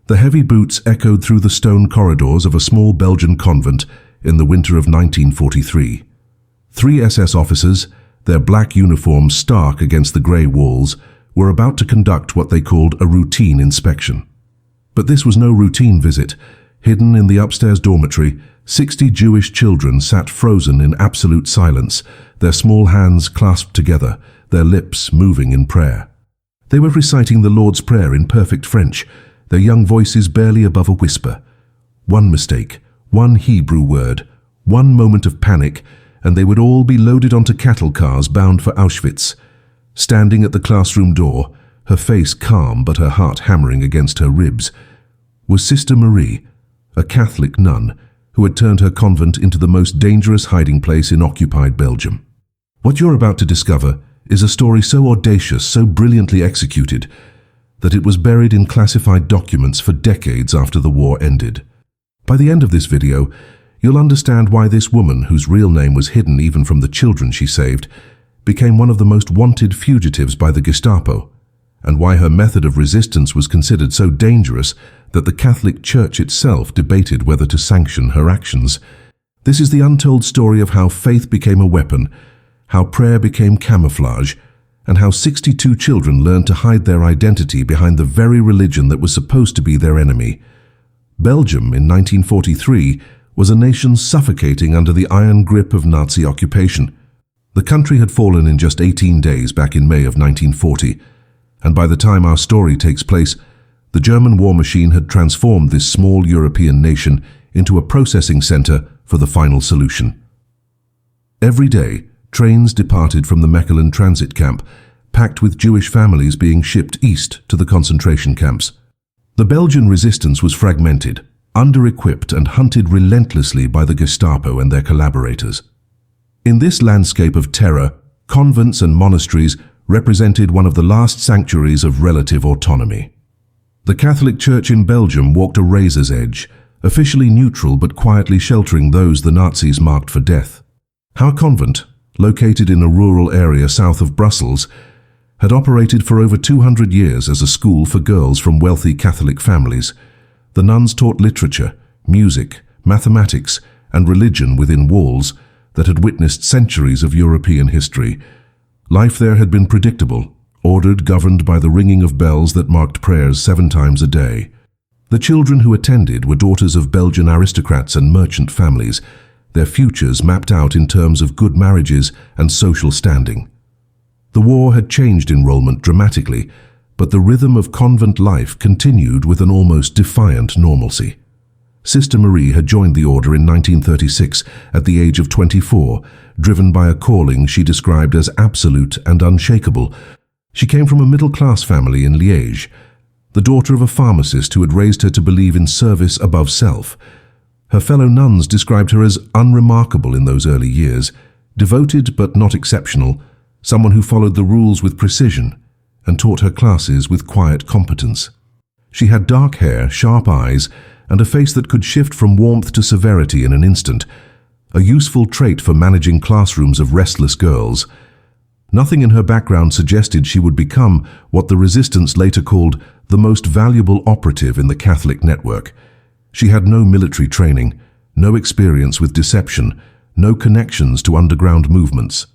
The heavy boots echoed through the stone corridors of a small Belgian convent in the winter of 1943. 3 SS officers, their black uniforms stark against the grey walls, were about to conduct what they called a routine inspection. But this was no routine visit. Hidden in the upstairs dormitory, 60 Jewish children sat frozen in absolute silence, their small hands clasped together, their lips moving in prayer. They were reciting the Lord's Prayer in perfect French, their young voices barely above a whisper. One mistake, one Hebrew word, one moment of panic, and they would all be loaded onto cattle cars bound for Auschwitz. Standing at the classroom door, her face calm but her heart hammering against her ribs, was Sister Marie, a Catholic nun who had turned her convent into the most dangerous hiding place in occupied Belgium. What you're about to discover is a story so audacious, so brilliantly executed, that it was buried in classified documents for decades after the war ended. By the end of this video, you'll understand why this woman, whose real name was hidden even from the children she saved, became one of the most wanted fugitives by the Gestapo, and why her method of resistance was considered so dangerous that the Catholic Church itself debated whether to sanction her actions. This is the untold story of how faith became a weapon, how prayer became camouflage, and how 62 children learned to hide their identity behind the very religion that was supposed to be their enemy. Belgium in 1943 was a nation suffocating under the iron grip of Nazi occupation. The country had fallen in just 18 days back in May of 1940, and by the time our story takes place, the German war machine had transformed this small European nation into a processing center for the final solution. Every day, trains departed from the Mechelen transit camp, packed with Jewish families being shipped east to the concentration camps. The Belgian resistance was fragmented, under-equipped and hunted relentlessly by the Gestapo and their collaborators. In this landscape of terror, convents and monasteries represented one of the last sanctuaries of relative autonomy. The Catholic Church in Belgium walked a razor's edge, officially neutral but quietly sheltering those the Nazis marked for death. Our convent, located in a rural area south of Brussels, had operated for over 200 years as a school for girls from wealthy Catholic families. The nuns taught literature, music, mathematics, and religion within walls that had witnessed centuries of European history. Life there had been predictable, ordered, governed by the ringing of bells that marked prayers 7 times a day. The children who attended were daughters of Belgian aristocrats and merchant families, their futures mapped out in terms of good marriages and social standing. The war had changed enrollment dramatically, but the rhythm of convent life continued with an almost defiant normalcy. Sister Marie had joined the order in 1936 at the age of 24, driven by a calling she described as absolute and unshakable. She came from a middle-class family in Liège, the daughter of a pharmacist who had raised her to believe in service above self. Her fellow nuns described her as unremarkable in those early years, devoted but not exceptional, someone who followed the rules with precision and taught her classes with quiet competence. She had dark hair, sharp eyes, and a face that could shift from warmth to severity in an instant, a useful trait for managing classrooms of restless girls. Nothing in her background suggested she would become what the resistance later called the most valuable operative in the Catholic network. She had no military training, no experience with deception, no connections to underground movements.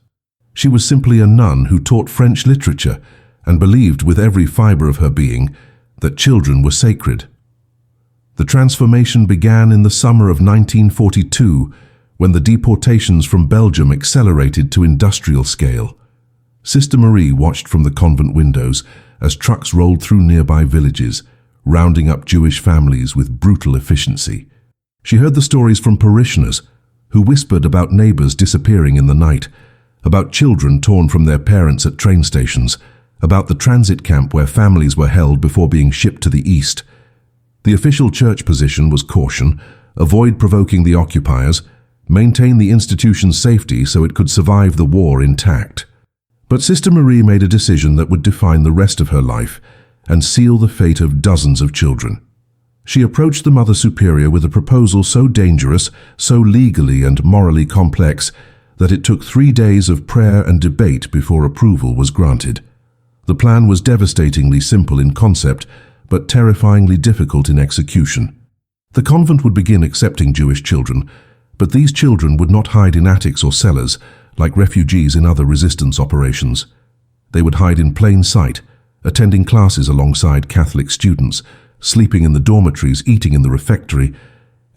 She was simply a nun who taught French literature and believed with every fiber of her being that children were sacred. The transformation began in the summer of 1942 when the deportations from Belgium accelerated to industrial scale. Sister Marie watched from the convent windows as trucks rolled through nearby villages, rounding up Jewish families with brutal efficiency. She heard the stories from parishioners who whispered about neighbors disappearing in the night, about children torn from their parents at train stations, about the transit camp where families were held before being shipped to the east. The official church position was caution, avoid provoking the occupiers, maintain the institution's safety so it could survive the war intact. But Sister Marie made a decision that would define the rest of her life and seal the fate of dozens of children. She approached the Mother Superior with a proposal so dangerous, so legally and morally complex, that it took 3 days of prayer and debate before approval was granted. The plan was devastatingly simple in concept, but terrifyingly difficult in execution. The convent would begin accepting Jewish children, but these children would not hide in attics or cellars like refugees in other resistance operations. They would hide in plain sight, attending classes alongside Catholic students, sleeping in the dormitories, eating in the refectory,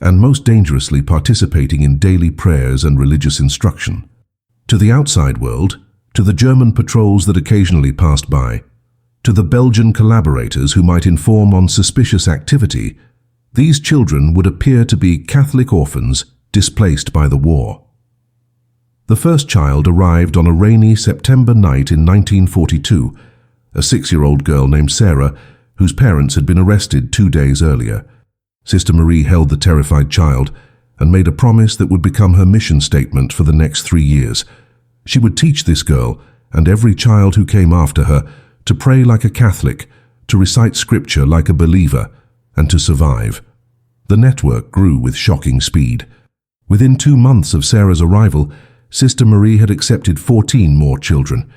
and most dangerously participating in daily prayers and religious instruction. To the outside world, to the German patrols that occasionally passed by, to the Belgian collaborators who might inform on suspicious activity, these children would appear to be Catholic orphans displaced by the war. The first child arrived on a rainy September night in 1942, a 6-year-old girl named Sarah, whose parents had been arrested 2 days earlier. Sister Marie held the terrified child and made a promise that would become her mission statement for the next 3 years. She would teach this girl, and every child who came after her, to pray like a Catholic, to recite scripture like a believer, and to survive. The network grew with shocking speed. Within 2 months of Sarah's arrival, Sister Marie had accepted 14 more children,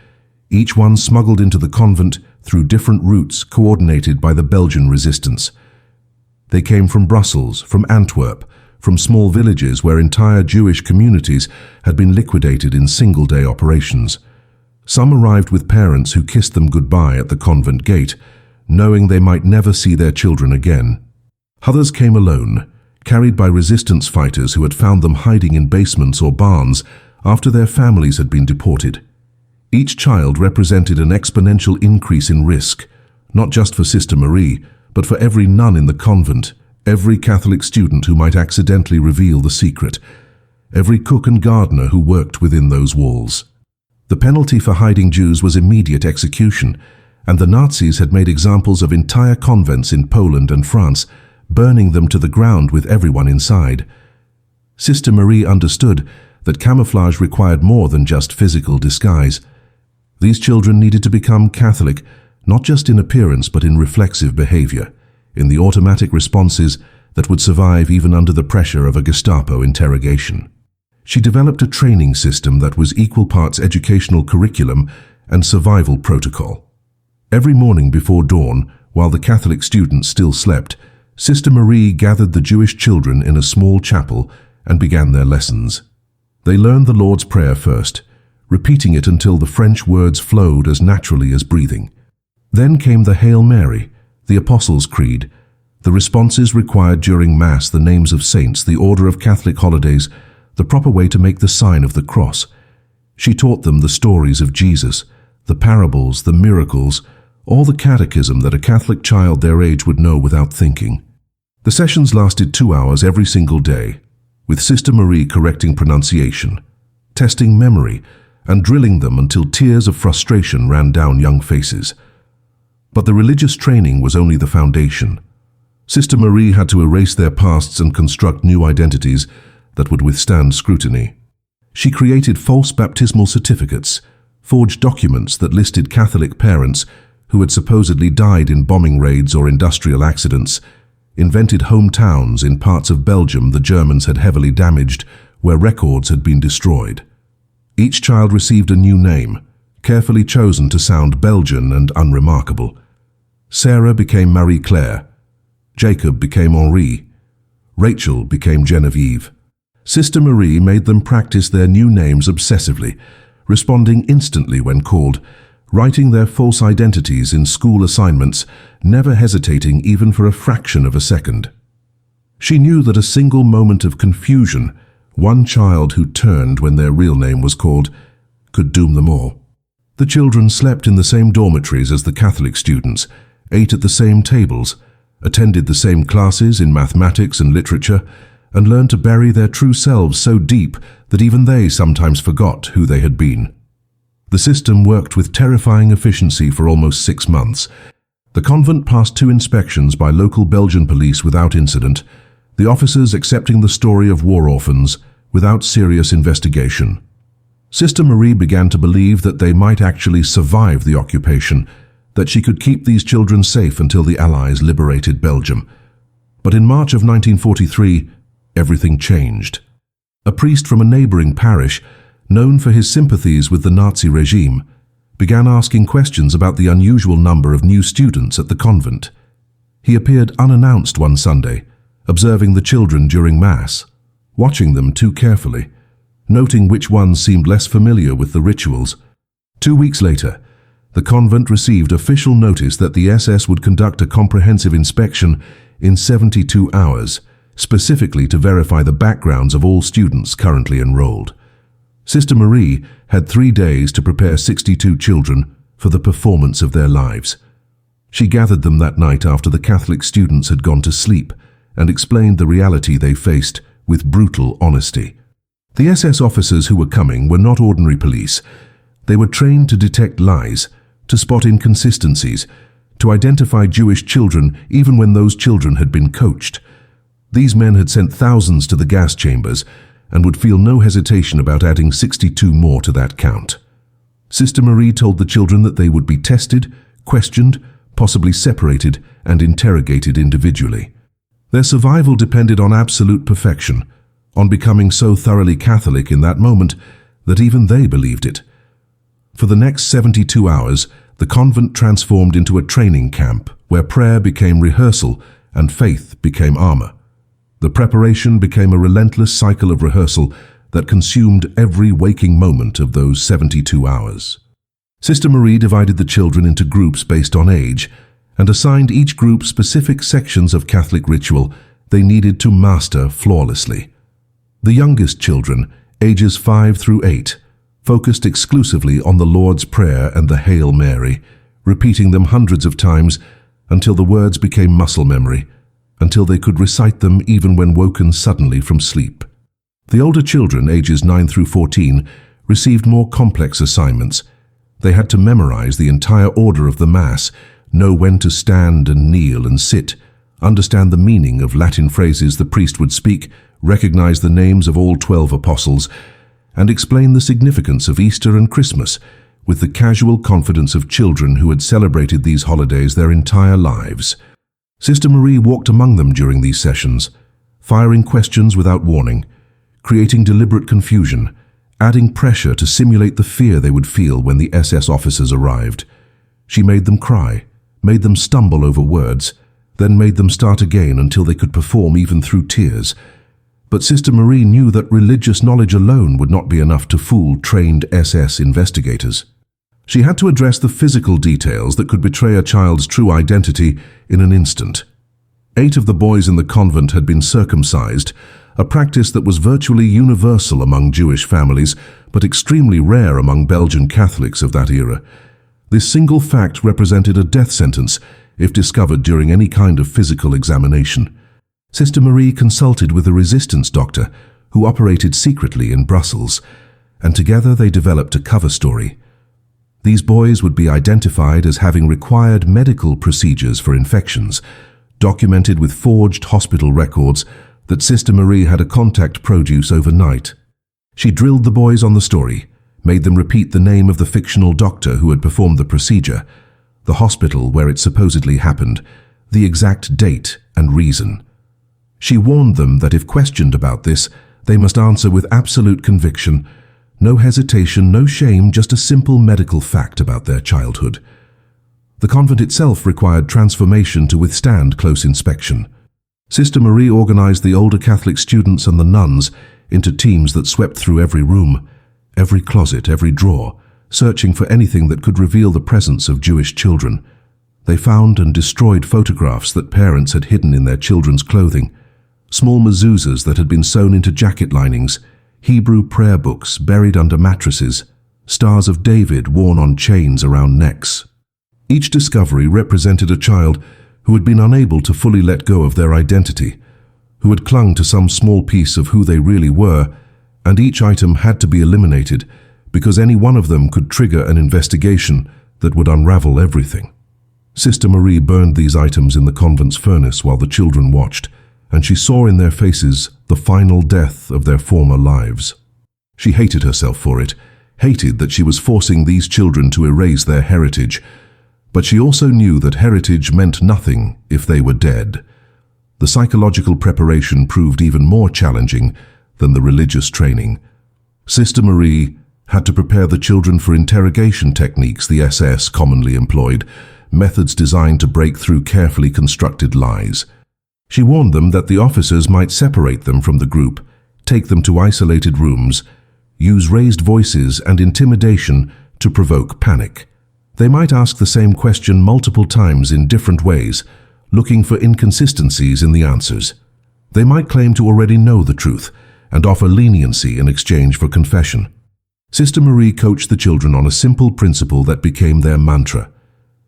each one smuggled into the convent through different routes coordinated by the Belgian resistance. They came from Brussels, from Antwerp, from small villages where entire Jewish communities had been liquidated in single-day operations. Some arrived with parents who kissed them goodbye at the convent gate, knowing they might never see their children again. Others came alone, carried by resistance fighters who had found them hiding in basements or barns after their families had been deported. Each child represented an exponential increase in risk, not just for Sister Marie, but for every nun in the convent, every Catholic student who might accidentally reveal the secret, every cook and gardener who worked within those walls. The penalty for hiding Jews was immediate execution, and the Nazis had made examples of entire convents in Poland and France, burning them to the ground with everyone inside. Sister Marie understood that camouflage required more than just physical disguise. These children needed to become Catholic, not just in appearance but in reflexive behavior, in the automatic responses that would survive even under the pressure of a Gestapo interrogation. She developed a training system that was equal parts educational curriculum and survival protocol. Every morning before dawn, while the Catholic students still slept, Sister Marie gathered the Jewish children in a small chapel and began their lessons. They learned the Lord's Prayer first, repeating it until the French words flowed as naturally as breathing. Then came the Hail Mary, the Apostles' Creed, the responses required during Mass, the names of saints, the order of Catholic holidays, the proper way to make the sign of the cross. She taught them the stories of Jesus, the parables, the miracles, all the catechism that a Catholic child their age would know without thinking. The sessions lasted 2 hours every single day, with Sister Marie correcting pronunciation, testing memory, and drilling them until tears of frustration ran down young faces. But the religious training was only the foundation. Sister Marie had to erase their pasts and construct new identities that would withstand scrutiny. She created false baptismal certificates, forged documents that listed Catholic parents who had supposedly died in bombing raids or industrial accidents, invented hometowns in parts of Belgium the Germans had heavily damaged, where records had been destroyed. Each child received a new name, carefully chosen to sound Belgian and unremarkable. Sarah became Marie-Claire, Jacob became Henri, Rachel became Genevieve. Sister Marie made them practice their new names obsessively, responding instantly when called, writing their false identities in school assignments, never hesitating even for a fraction of a second. She knew that a single moment of confusion, one child who turned when their real name was called, could doom them all. The children slept in the same dormitories as the Catholic students, ate at the same tables, attended the same classes in mathematics and literature, and learned to bury their true selves so deep that even they sometimes forgot who they had been. The system worked with terrifying efficiency for almost 6 months. The convent passed 2 inspections by local Belgian police without incident, the officers accepting the story of war orphans without serious investigation. Sister Marie began to believe that they might actually survive the occupation, that she could keep these children safe until the Allies liberated Belgium. But in March of 1943, everything changed. A priest from a neighboring parish, known for his sympathies with the Nazi regime, began asking questions about the unusual number of new students at the convent. He appeared unannounced one Sunday, observing the children during Mass, watching them too carefully, noting which ones seemed less familiar with the rituals. 2 weeks later, the convent received official notice that the SS would conduct a comprehensive inspection in 72 hours, specifically to verify the backgrounds of all students currently enrolled. Sister Marie had 3 days to prepare 62 children for the performance of their lives. She gathered them that night after the Catholic students had gone to sleep and explained the reality they faced with brutal honesty. The SS officers who were coming were not ordinary police. They were trained to detect lies, to spot inconsistencies, to identify Jewish children even when those children had been coached. These men had sent thousands to the gas chambers and would feel no hesitation about adding 62 more to that count. Sister Marie told the children that they would be tested, questioned, possibly separated, and interrogated individually. Their survival depended on absolute perfection, on becoming so thoroughly Catholic in that moment that even they believed it. For the next 72 hours, the convent transformed into a training camp where prayer became rehearsal and faith became armor. The preparation became a relentless cycle of rehearsal that consumed every waking moment of those 72 hours. Sister Marie divided the children into groups based on age and assigned each group specific sections of Catholic ritual they needed to master flawlessly. The youngest children, ages 5 through 8, focused exclusively on the Lord's Prayer and the Hail Mary, repeating them hundreds of times until the words became muscle memory, until they could recite them even when woken suddenly from sleep. The older children, ages 9 through 14, received more complex assignments. They had to memorize the entire order of the Mass, know when to stand and kneel and sit, understand the meaning of Latin phrases the priest would speak, recognize the names of all 12 apostles, and explain the significance of Easter and Christmas with the casual confidence of children who had celebrated these holidays their entire lives. Sister Marie walked among them during these sessions, firing questions without warning, creating deliberate confusion, adding pressure to simulate the fear they would feel when the SS officers arrived. She made them cry, made them stumble over words, then made them start again until they could perform even through tears. But Sister Marie knew that religious knowledge alone would not be enough to fool trained SS investigators. She had to address the physical details that could betray a child's true identity in an instant. 8 of the boys in the convent had been circumcised, a practice that was virtually universal among Jewish families, but extremely rare among Belgian Catholics of that era. This single fact represented a death sentence if discovered during any kind of physical examination. Sister Marie consulted with a resistance doctor who operated secretly in Brussels, and together they developed a cover story. These boys would be identified as having required medical procedures for infections, documented with forged hospital records that Sister Marie had a contact produce overnight. She drilled the boys on the story, made them repeat the name of the fictional doctor who had performed the procedure, the hospital where it supposedly happened, the exact date and reason. She warned them that if questioned about this, they must answer with absolute conviction. No hesitation, no shame, just a simple medical fact about their childhood. The convent itself required transformation to withstand close inspection. Sister Marie organized the older Catholic students and the nuns into teams that swept through every room, every closet, every drawer, searching for anything that could reveal the presence of Jewish children. They found and destroyed photographs that parents had hidden in their children's clothing, small mezuzahs that had been sewn into jacket linings, Hebrew prayer books buried under mattresses, stars of David worn on chains around necks. Each discovery represented a child who had been unable to fully let go of their identity, who had clung to some small piece of who they really were, and each item had to be eliminated because any one of them could trigger an investigation that would unravel everything. Sister Marie burned these items in the convent's furnace while the children watched, and she saw in their faces the final death of their former lives. She hated herself for it, hated that she was forcing these children to erase their heritage, but she also knew that heritage meant nothing if they were dead. The psychological preparation proved even more challenging than the religious training. Sister Marie had to prepare the children for interrogation techniques the SS commonly employed, methods designed to break through carefully constructed lies. She warned them that the officers might separate them from the group, take them to isolated rooms, use raised voices and intimidation to provoke panic. They might ask the same question multiple times in different ways, looking for inconsistencies in the answers. They might claim to already know the truth and offer leniency in exchange for confession. Sister Marie coached the children on a simple principle that became their mantra.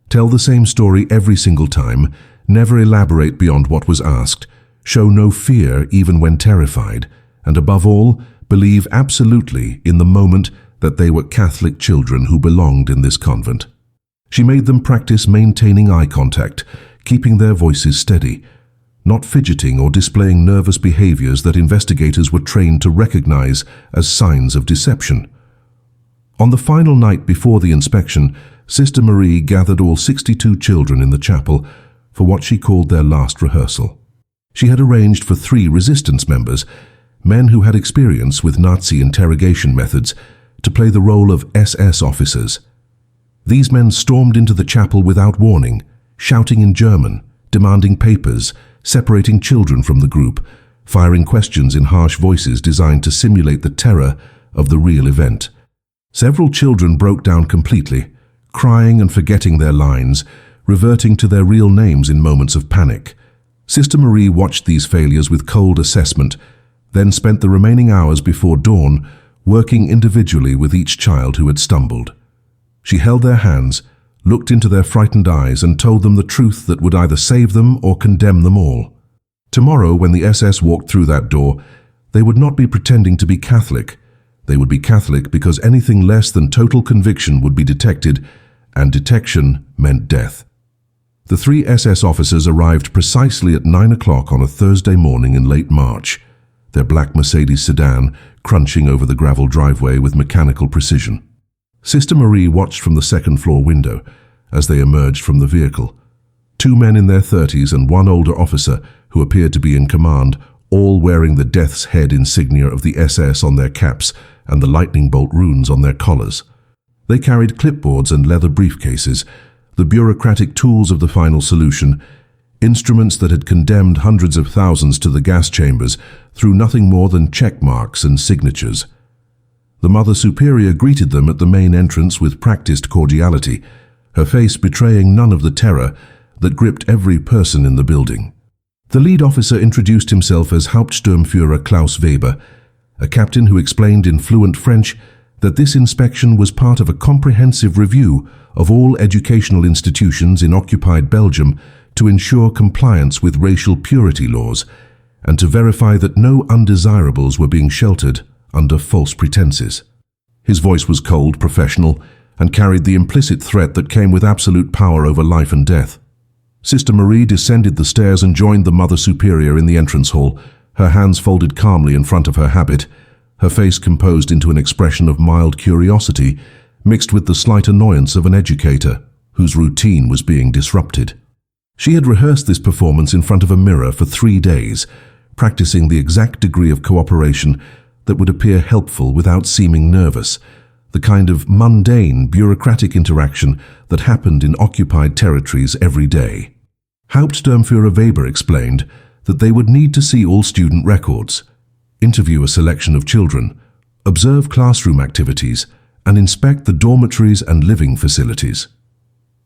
Tell the same story every single time, never elaborate beyond what was asked, show no fear even when terrified, and above all, believe absolutely in the moment that they were Catholic children who belonged in this convent. She made them practice maintaining eye contact, keeping their voices steady, not fidgeting or displaying nervous behaviors that investigators were trained to recognize as signs of deception. On the final night before the inspection, Sister Marie gathered all 62 children in the chapel for what she called their last rehearsal. She had arranged for 3 resistance members, men who had experience with Nazi interrogation methods, to play the role of SS officers. These men stormed into the chapel without warning, shouting in German, demanding papers, separating children from the group, firing questions in harsh voices designed to simulate the terror of the real event. Several children broke down completely, crying and forgetting their lines, reverting to their real names in moments of panic. Sister Marie watched these failures with cold assessment, then spent the remaining hours before dawn working individually with each child who had stumbled. She held their hands, looked into their frightened eyes and told them the truth that would either save them or condemn them all. Tomorrow, when the SS walked through that door, they would not be pretending to be Catholic. They would be Catholic because anything less than total conviction would be detected, and detection meant death. The 3 SS officers arrived precisely at 9 o'clock on a Thursday morning in late March, their black Mercedes sedan crunching over the gravel driveway with mechanical precision. Sister Marie watched from the second-floor window as they emerged from the vehicle. 2 men in their 30s and 1 older officer who appeared to be in command, all wearing the death's head insignia of the SS on their caps and the lightning bolt runes on their collars. They carried clipboards and leather briefcases, the bureaucratic tools of the final solution, instruments that had condemned hundreds of thousands to the gas chambers through nothing more than check marks and signatures. The Mother Superior greeted them at the main entrance with practiced cordiality, her face betraying none of the terror that gripped every person in the building. The lead officer introduced himself as Hauptsturmführer Weber, a captain who explained in fluent French that this inspection was part of a comprehensive review of all educational institutions in occupied Belgium to ensure compliance with racial purity laws and to verify that no undesirables were being sheltered under false pretenses. His voice was cold, professional, and carried the implicit threat that came with absolute power over life and death. Sister Marie descended the stairs and joined the Mother Superior in the entrance hall, her hands folded calmly in front of her habit, her face composed into an expression of mild curiosity, mixed with the slight annoyance of an educator whose routine was being disrupted. She had rehearsed this performance in front of a mirror for 3 days, practicing the exact degree of cooperation that would appear helpful without seeming nervous, the kind of mundane, bureaucratic interaction that happened in occupied territories every day. Hauptsturmführer Weber explained that they would need to see all student records, interview a selection of children, observe classroom activities, and inspect the dormitories and living facilities.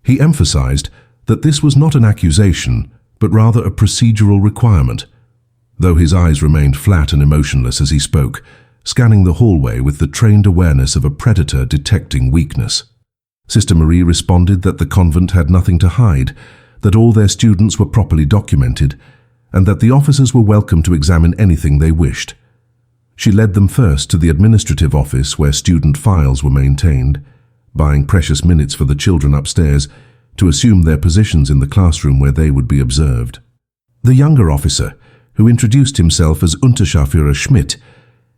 He emphasized that this was not an accusation, but rather a procedural requirement, though his eyes remained flat and emotionless as he spoke, scanning the hallway with the trained awareness of a predator detecting weakness. Sister Marie responded that the convent had nothing to hide, that all their students were properly documented, and that the officers were welcome to examine anything they wished. She led them first to the administrative office where student files were maintained, buying precious minutes for the children upstairs to assume their positions in the classroom where they would be observed. The younger officer, who introduced himself as Unterscharführer Schmidt,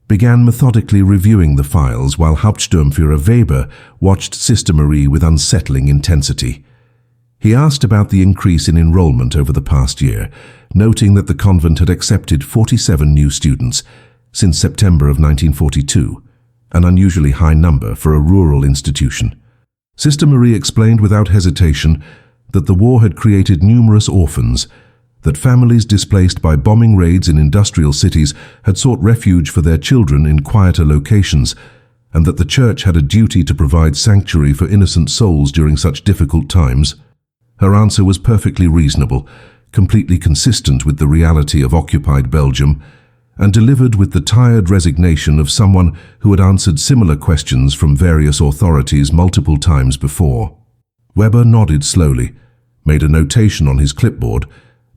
began methodically reviewing the files while Hauptsturmführer Weber watched Sister Marie with unsettling intensity. He asked about the increase in enrollment over the past year, noting that the convent had accepted 47 new students since September of 1942, an unusually high number for a rural institution. Sister Marie explained without hesitation that the war had created numerous orphans, that families displaced by bombing raids in industrial cities had sought refuge for their children in quieter locations, and that the Church had a duty to provide sanctuary for innocent souls during such difficult times. Her answer was perfectly reasonable, completely consistent with the reality of occupied Belgium, and delivered with the tired resignation of someone who had answered similar questions from various authorities multiple times before. Weber nodded slowly, made a notation on his clipboard,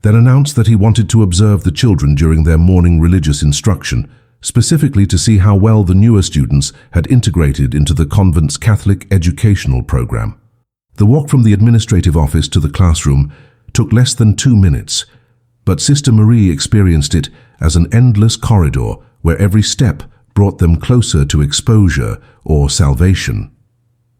then announced that he wanted to observe the children during their morning religious instruction, specifically to see how well the newer students had integrated into the convent's Catholic educational program. The walk from the administrative office to the classroom took less than 2 minutes, but Sister Marie experienced it as an endless corridor where every step brought them closer to exposure or salvation.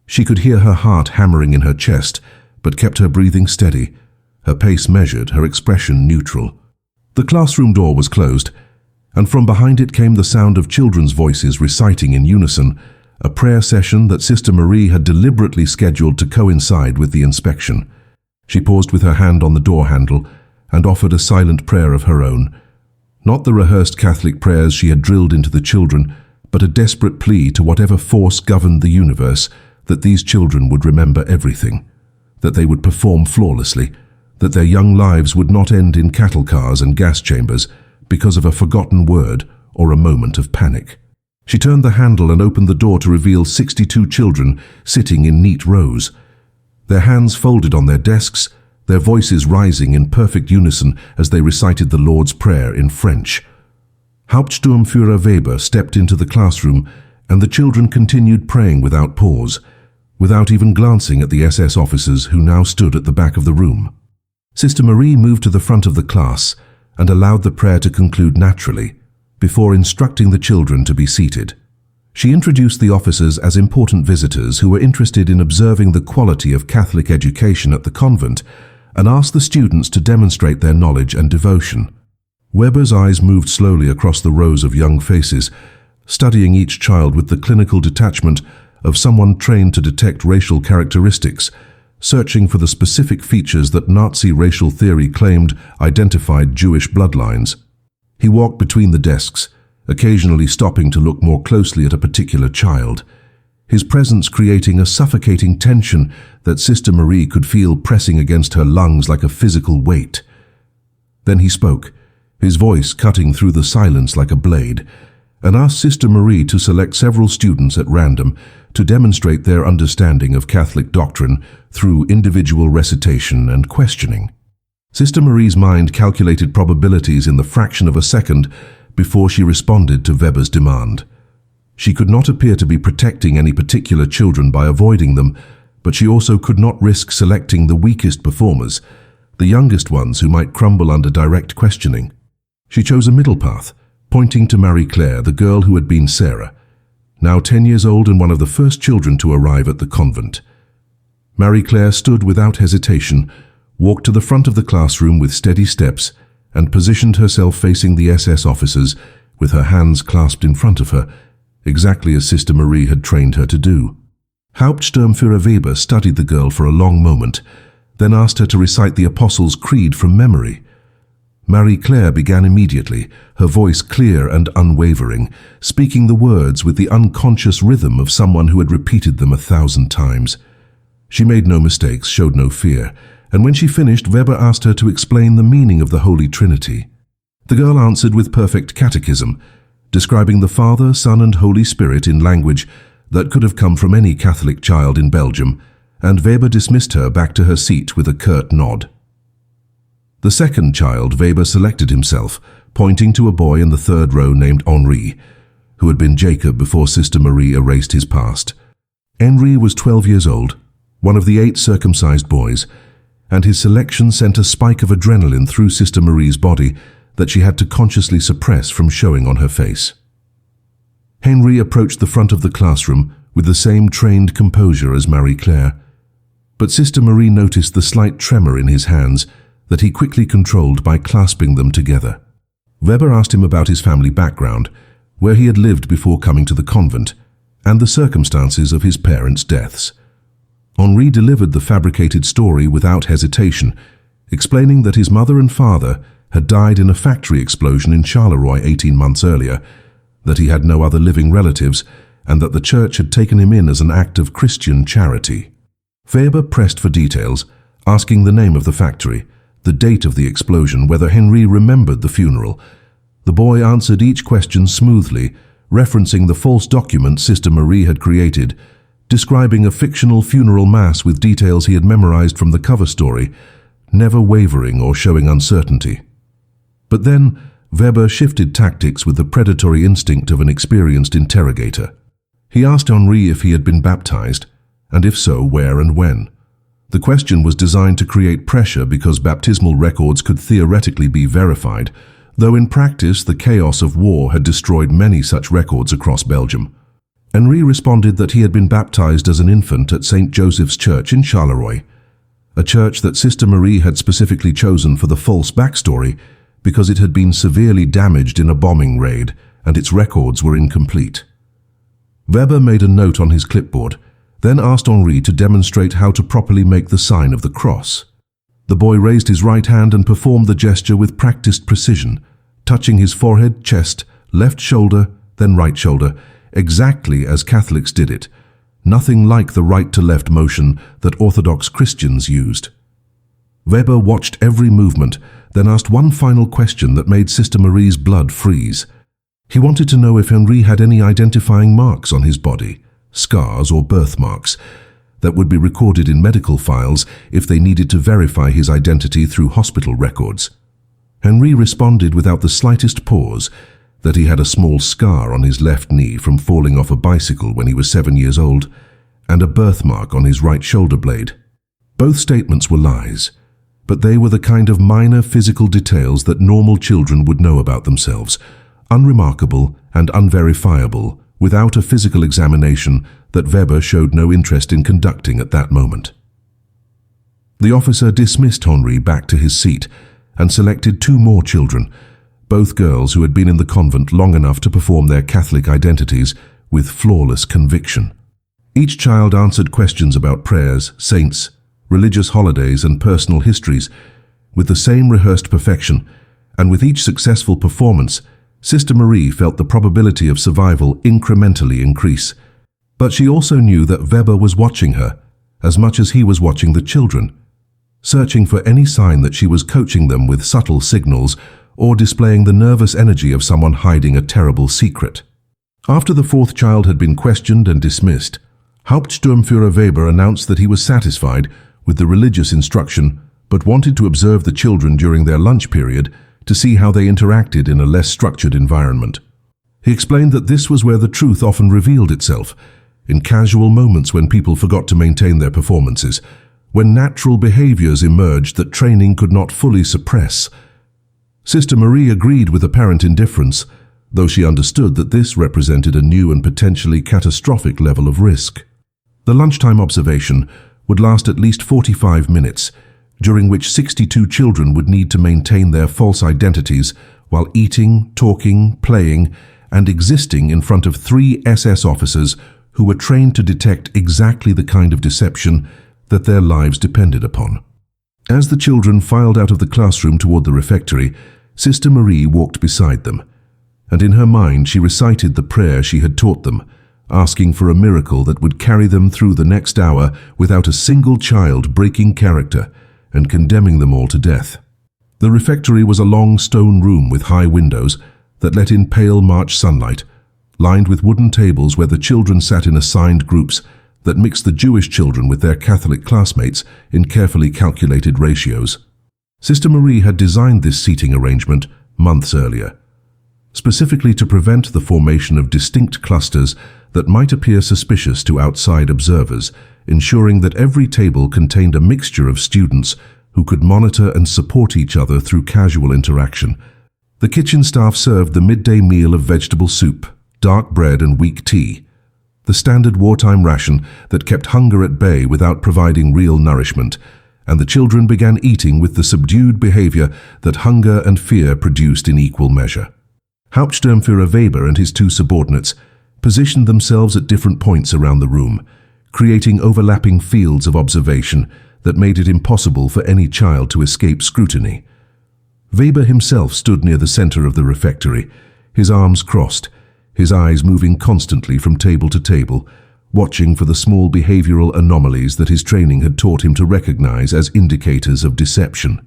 She could hear her heart hammering in her chest, but kept her breathing steady, her pace measured, her expression neutral. The classroom door was closed, and from behind it came the sound of children's voices reciting in unison, a prayer session that Sister Marie had deliberately scheduled to coincide with the inspection. She paused with her hand on the door handle and offered a silent prayer of her own. Not the rehearsed Catholic prayers she had drilled into the children, but a desperate plea to whatever force governed the universe that these children would remember everything, that they would perform flawlessly, that their young lives would not end in cattle cars and gas chambers because of a forgotten word or a moment of panic. She turned the handle and opened the door to reveal 62 children sitting in neat rows, their hands folded on their desks, their voices rising in perfect unison as they recited the Lord's Prayer in French. Hauptsturmführer Weber stepped into the classroom, and the children continued praying without pause, without even glancing at the SS officers who now stood at the back of the room. Sister Marie moved to the front of the class and allowed the prayer to conclude naturally, before instructing the children to be seated. She introduced the officers as important visitors who were interested in observing the quality of Catholic education at the convent, and asked the students to demonstrate their knowledge and devotion. Weber's eyes moved slowly across the rows of young faces, studying each child with the clinical detachment of someone trained to detect racial characteristics, searching for the specific features that Nazi racial theory claimed identified Jewish bloodlines. He walked between the desks, occasionally stopping to look more closely at a particular child, his presence creating a suffocating tension that Sister Marie could feel pressing against her lungs like a physical weight. Then he spoke, his voice cutting through the silence like a blade, and asked Sister Marie to select several students at random to demonstrate their understanding of Catholic doctrine through individual recitation and questioning. Sister Marie's mind calculated probabilities in the fraction of a second before she responded to Weber's demand. She could not appear to be protecting any particular children by avoiding them, but she also could not risk selecting the weakest performers, the youngest ones who might crumble under direct questioning. She chose a middle path, pointing to Marie-Claire, the girl who had been Sarah, now 10 years old and one of the first children to arrive at the convent. Marie-Claire stood without hesitation, walked to the front of the classroom with steady steps, and positioned herself facing the SS officers with her hands clasped in front of her, exactly as Sister Marie had trained her to do. Hauptsturmführer Weber studied the girl for a long moment, then asked her to recite the Apostles' Creed from memory. Marie-Claire began immediately, her voice clear and unwavering, speaking the words with the unconscious rhythm of someone who had repeated them 1,000 times. She made no mistakes, showed no fear, and when she finished, Weber asked her to explain the meaning of the Holy Trinity. The girl answered with perfect catechism, describing the Father, Son, and Holy Spirit in language that could have come from any Catholic child in Belgium, and Weber dismissed her back to her seat with a curt nod. The second child Weber selected himself, pointing to a boy in the third row named Henri, who had been Jacob before Sister Marie erased his past. Henri was 12 years old, one of the 8 circumcised boys, and his selection sent a spike of adrenaline through Sister Marie's body that she had to consciously suppress from showing on her face. Henri approached the front of the classroom with the same trained composure as Marie-Claire, but Sister Marie noticed the slight tremor in his hands that he quickly controlled by clasping them together. Weber asked him about his family background, where he had lived before coming to the convent, and the circumstances of his parents' deaths. Henri delivered the fabricated story without hesitation, explaining that his mother and father had died in a factory explosion in Charleroi 18 months earlier, that he had no other living relatives, and that the church had taken him in as an act of Christian charity. Weber pressed for details, asking the name of the factory, the date of the explosion, whether Henri remembered the funeral. The boy answered each question smoothly, referencing the false document Sister Marie had created, describing a fictional funeral mass with details he had memorized from the cover story, never wavering or showing uncertainty. But then, Weber shifted tactics with the predatory instinct of an experienced interrogator. He asked Henri if he had been baptized, and if so, where and when. The question was designed to create pressure because baptismal records could theoretically be verified, though in practice the chaos of war had destroyed many such records across Belgium. Henri responded that he had been baptized as an infant at St. Joseph's Church in Charleroi, a church that Sister Marie had specifically chosen for the false backstory because it had been severely damaged in a bombing raid and its records were incomplete. Weber made a note on his clipboard, then asked Henri to demonstrate how to properly make the sign of the cross. The boy raised his right hand and performed the gesture with practiced precision, touching his forehead, chest, left shoulder, then right shoulder, exactly as Catholics did it, nothing like the right-to-left motion that Orthodox Christians used. Weber watched every movement, then asked one final question that made Sister Marie's blood freeze. He wanted to know if Henri had any identifying marks on his body, scars or birthmarks, that would be recorded in medical files if they needed to verify his identity through hospital records. Henri responded without the slightest pause that he had a small scar on his left knee from falling off a bicycle when he was 7 years old, and a birthmark on his right shoulder blade. Both statements were lies, but they were the kind of minor physical details that normal children would know about themselves, unremarkable and unverifiable, without a physical examination that Weber showed no interest in conducting at that moment. The officer dismissed Henri back to his seat and selected 2 more children, both girls who had been in the convent long enough to perform their Catholic identities with flawless conviction. Each child answered questions about prayers, saints, religious holidays and personal histories with the same rehearsed perfection, and with each successful performance, Sister Marie felt the probability of survival incrementally increase. But she also knew that Weber was watching her, as much as he was watching the children, searching for any sign that she was coaching them with subtle signals or displaying the nervous energy of someone hiding a terrible secret. After the 4th child had been questioned and dismissed, Hauptsturmführer Weber announced that he was satisfied with the religious instruction but wanted to observe the children during their lunch period to see how they interacted in a less structured environment. He explained that this was where the truth often revealed itself, in casual moments when people forgot to maintain their performances, when natural behaviors emerged that training could not fully suppress. Sister Marie agreed with apparent indifference, though she understood that this represented a new and potentially catastrophic level of risk. The lunchtime observation would last at least 45 minutes, during which 62 children would need to maintain their false identities while eating, talking, playing, and existing in front of 3 SS officers who were trained to detect exactly the kind of deception that their lives depended upon. As the children filed out of the classroom toward the refectory, Sister Marie walked beside them, and in her mind she recited the prayer she had taught them, asking for a miracle that would carry them through the next hour without a single child breaking character and condemning them all to death. The refectory was a long stone room with high windows that let in pale March sunlight, lined with wooden tables where the children sat in assigned groups that mixed the Jewish children with their Catholic classmates in carefully calculated ratios. Sister Marie had designed this seating arrangement months earlier, specifically to prevent the formation of distinct clusters that might appear suspicious to outside observers, ensuring that every table contained a mixture of students who could monitor and support each other through casual interaction. The kitchen staff served the midday meal of vegetable soup, dark bread and weak tea, the standard wartime ration that kept hunger at bay without providing real nourishment, and the children began eating with the subdued behavior that hunger and fear produced in equal measure. Hauptsturmführer Weber and his 2 subordinates positioned themselves at different points around the room, creating overlapping fields of observation that made it impossible for any child to escape scrutiny. Weber himself stood near the center of the refectory, his arms crossed, his eyes moving constantly from table to table, watching for the small behavioral anomalies that his training had taught him to recognize as indicators of deception.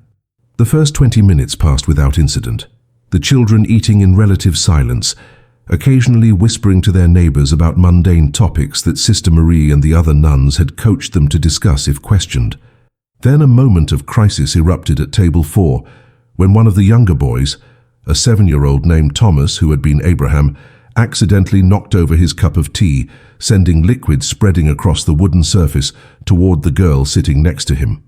The first 20 minutes passed without incident, the children eating in relative silence, occasionally whispering to their neighbors about mundane topics that Sister Marie and the other nuns had coached them to discuss if questioned. Then a moment of crisis erupted at table 4, when one of the younger boys, a 7-year-old named Thomas who had been Abraham, accidentally knocked over his cup of tea, sending liquid spreading across the wooden surface toward the girl sitting next to him.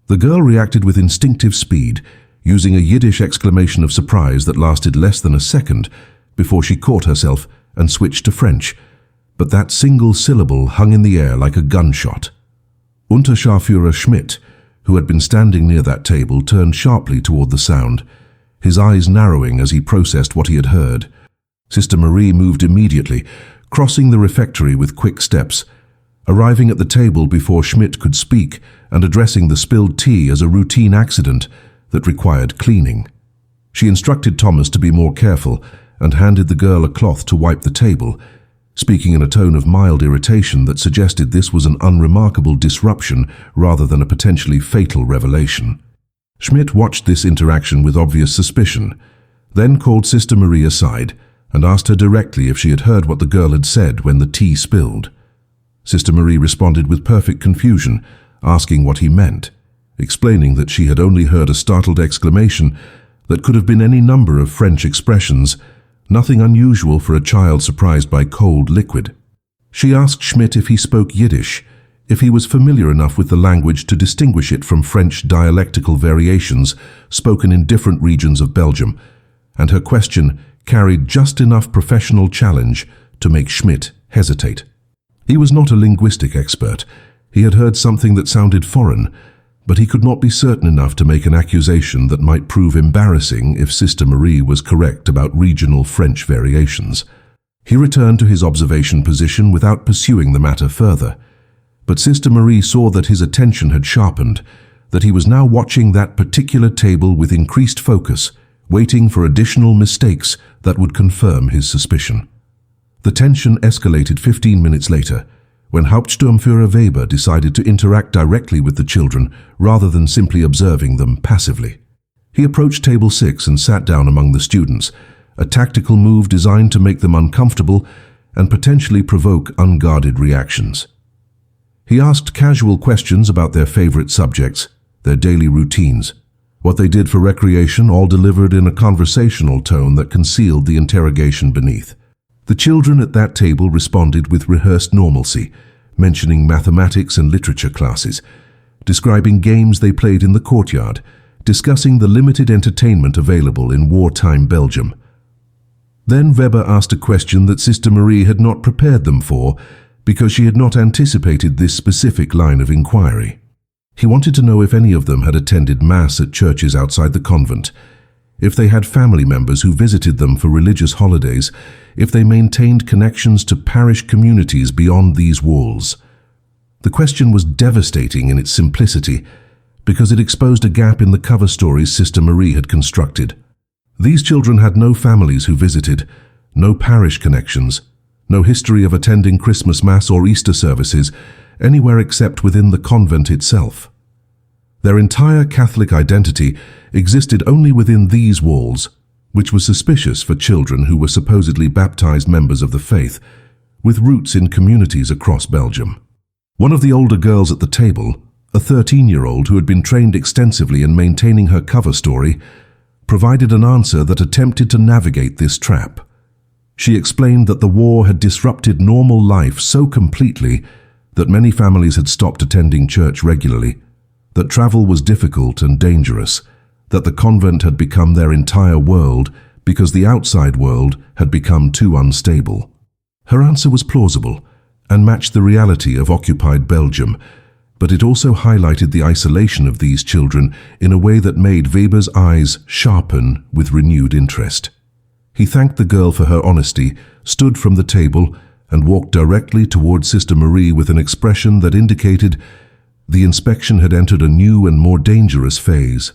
The girl reacted with instinctive speed, using a Yiddish exclamation of surprise that lasted less than a second before she caught herself and switched to French, but that single syllable hung in the air like a gunshot. Untersturmführer Schmidt, who had been standing near that table, turned sharply toward the sound, his eyes narrowing as he processed what he had heard. Sister Marie moved immediately, crossing the refectory with quick steps, arriving at the table before Schmidt could speak and addressing the spilled tea as a routine accident that required cleaning. She instructed Thomas to be more careful and handed the girl a cloth to wipe the table, speaking in a tone of mild irritation that suggested this was an unremarkable disruption rather than a potentially fatal revelation. Schmidt watched this interaction with obvious suspicion, then called Sister Marie aside and asked her directly if she had heard what the girl had said when the tea spilled. Sister Marie responded with perfect confusion, asking what he meant, explaining that she had only heard a startled exclamation that could have been any number of French expressions, nothing unusual for a child surprised by cold liquid. She asked Schmidt if he spoke Yiddish, if he was familiar enough with the language to distinguish it from French dialectical variations spoken in different regions of Belgium, and her question carried just enough professional challenge to make Schmidt hesitate. He was not a linguistic expert. He had heard something that sounded foreign, but he could not be certain enough to make an accusation that might prove embarrassing if Sister Marie was correct about regional French variations. He returned to his observation position without pursuing the matter further. But Sister Marie saw that his attention had sharpened, that he was now watching that particular table with increased focus, waiting for additional mistakes that would confirm his suspicion. The tension escalated 15 minutes later, when Hauptsturmführer Weber decided to interact directly with the children rather than simply observing them passively. He approached table 6 and sat down among the students, a tactical move designed to make them uncomfortable and potentially provoke unguarded reactions. He asked casual questions about their favorite subjects, their daily routines, what they did for recreation, all delivered in a conversational tone that concealed the interrogation beneath. The children at that table responded with rehearsed normalcy, mentioning mathematics and literature classes, describing games they played in the courtyard, discussing the limited entertainment available in wartime Belgium. Then Weber asked a question that Sister Marie had not prepared them for because she had not anticipated this specific line of inquiry. He wanted to know if any of them had attended Mass at churches outside the convent, if they had family members who visited them for religious holidays, if they maintained connections to parish communities beyond these walls. The question was devastating in its simplicity because it exposed a gap in the cover stories Sister Marie had constructed. These children had no families who visited, no parish connections, no history of attending Christmas Mass or Easter services anywhere except within the convent itself. Their entire Catholic identity existed only within these walls, which was suspicious for children who were supposedly baptized members of the faith, with roots in communities across Belgium. One of the older girls at the table, a 13-year-old who had been trained extensively in maintaining her cover story, provided an answer that attempted to navigate this trap. She explained that the war had disrupted normal life so completely that many families had stopped attending church regularly, that travel was difficult and dangerous, that the convent had become their entire world because the outside world had become too unstable. Her answer was plausible and matched the reality of occupied Belgium, but it also highlighted the isolation of these children in a way that made Weber's eyes sharpen with renewed interest. He thanked the girl for her honesty, stood from the table, and walked directly toward Sister Marie with an expression that indicated the inspection had entered a new and more dangerous phase.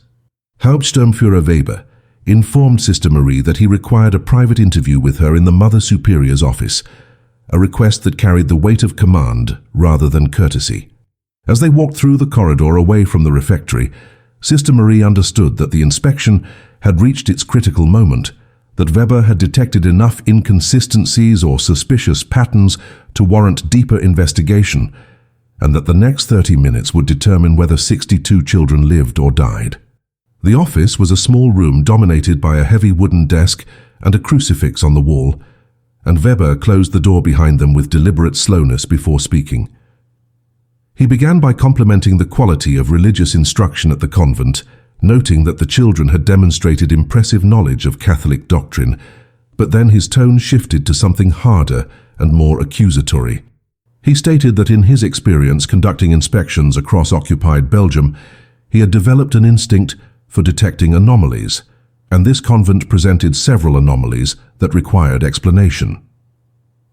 Hauptsturmführer Weber informed Sister Marie that he required a private interview with her in the Mother Superior's office, a request that carried the weight of command rather than courtesy. As they walked through the corridor away from the refectory, Sister Marie understood that the inspection had reached its critical moment, that Weber had detected enough inconsistencies or suspicious patterns to warrant deeper investigation, and that the next 30 minutes would determine whether 62 children lived or died. The office was a small room dominated by a heavy wooden desk and a crucifix on the wall, and Weber closed the door behind them with deliberate slowness before speaking. He began by complimenting the quality of religious instruction at the convent, noting that the children had demonstrated impressive knowledge of Catholic doctrine, but then his tone shifted to something harder and more accusatory. He stated that in his experience conducting inspections across occupied Belgium, he had developed an instinct for detecting anomalies, and this convent presented several anomalies that required explanation.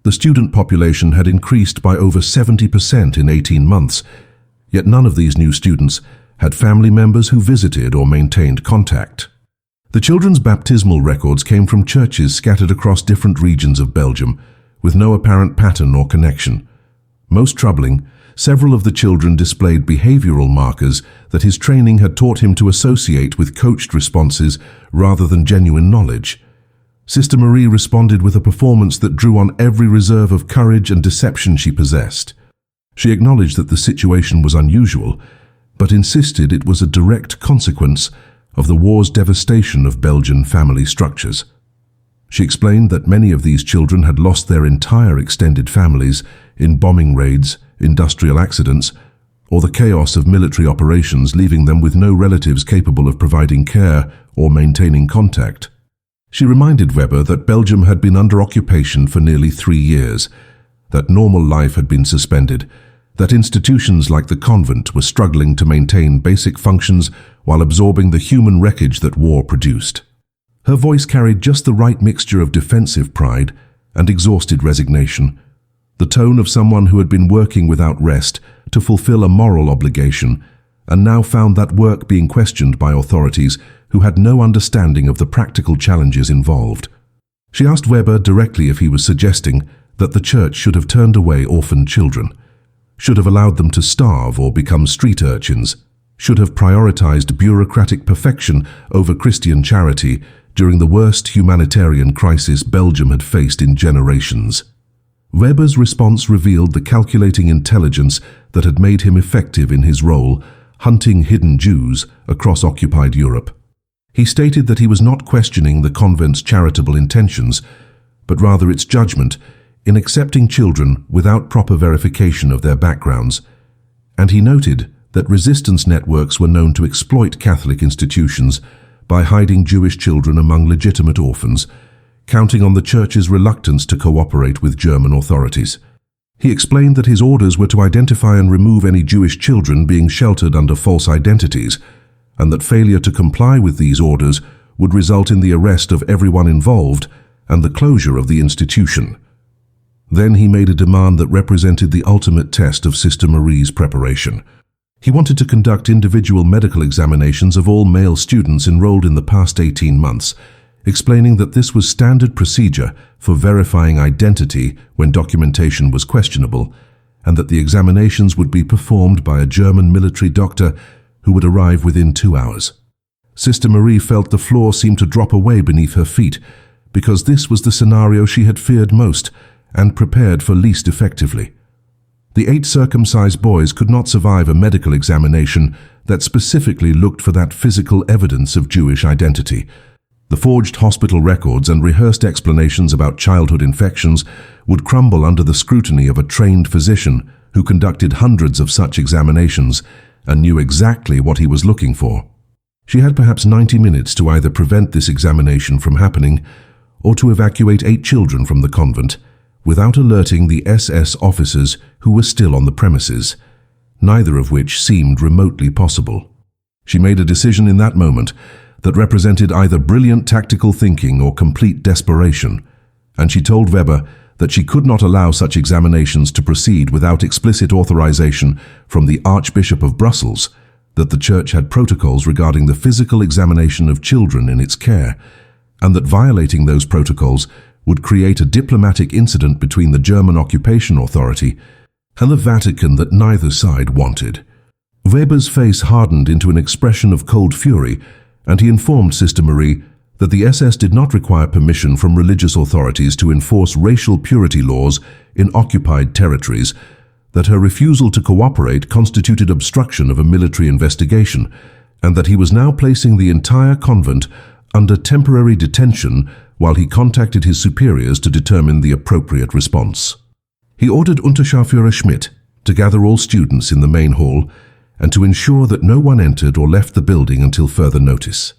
The student population had increased by over 70% in 18 months, yet none of these new students had family members who visited or maintained contact. The children's baptismal records came from churches scattered across different regions of Belgium, with no apparent pattern or connection. Most troubling, several of the children displayed behavioral markers that his training had taught him to associate with coached responses rather than genuine knowledge. Sister Marie responded with a performance that drew on every reserve of courage and deception she possessed. She acknowledged that the situation was unusual, but insisted it was a direct consequence of the war's devastation of Belgian family structures. She explained that many of these children had lost their entire extended families in bombing raids, industrial accidents, or the chaos of military operations, leaving them with no relatives capable of providing care or maintaining contact. She reminded Weber that Belgium had been under occupation for nearly 3 years, that normal life had been suspended, that institutions like the convent were struggling to maintain basic functions while absorbing the human wreckage that war produced. Her voice carried just the right mixture of defensive pride and exhausted resignation, the tone of someone who had been working without rest to fulfill a moral obligation and now found that work being questioned by authorities who had no understanding of the practical challenges involved. She asked Weber directly if he was suggesting that the church should have turned away orphaned children, should have allowed them to starve or become street urchins, should have prioritized bureaucratic perfection over Christian charity during the worst humanitarian crisis Belgium had faced in generations. Weber's response revealed the calculating intelligence that had made him effective in his role, hunting hidden Jews across occupied Europe. He stated that he was not questioning the convent's charitable intentions, but rather its judgment in accepting children without proper verification of their backgrounds, and he noted that resistance networks were known to exploit Catholic institutions by hiding Jewish children among legitimate orphans, counting on the church's reluctance to cooperate with German authorities. He explained that his orders were to identify and remove any Jewish children being sheltered under false identities, and that failure to comply with these orders would result in the arrest of everyone involved and the closure of the institution. Then he made a demand that represented the ultimate test of Sister Marie's preparation. He wanted to conduct individual medical examinations of all male students enrolled in the past 18 months, explaining that this was standard procedure for verifying identity when documentation was questionable, and that the examinations would be performed by a German military doctor who would arrive within 2 hours. Sister Marie felt the floor seemed to drop away beneath her feet, because this was the scenario she had feared most and prepared for least effectively. The 8 circumcised boys could not survive a medical examination that specifically looked for that physical evidence of Jewish identity. The forged hospital records and rehearsed explanations about childhood infections would crumble under the scrutiny of a trained physician who conducted hundreds of such examinations and knew exactly what he was looking for. She had perhaps 90 minutes to either prevent this examination from happening or to evacuate 8 children from the convent without alerting the SS officers who were still on the premises, neither of which seemed remotely possible. She made a decision in that moment that represented either brilliant tactical thinking or complete desperation, and she told Weber that she could not allow such examinations to proceed without explicit authorization from the Archbishop of Brussels, that the Church had protocols regarding the physical examination of children in its care, and that violating those protocols would create a diplomatic incident between the German occupation authority and the Vatican that neither side wanted. Weber's face hardened into an expression of cold fury, and he informed Sister Marie that the SS did not require permission from religious authorities to enforce racial purity laws in occupied territories, that her refusal to cooperate constituted obstruction of a military investigation, and that he was now placing the entire convent under temporary detention while he contacted his superiors to determine the appropriate response. He ordered Untersturmführer Schmidt to gather all students in the main hall and to ensure that no one entered or left the building until further notice.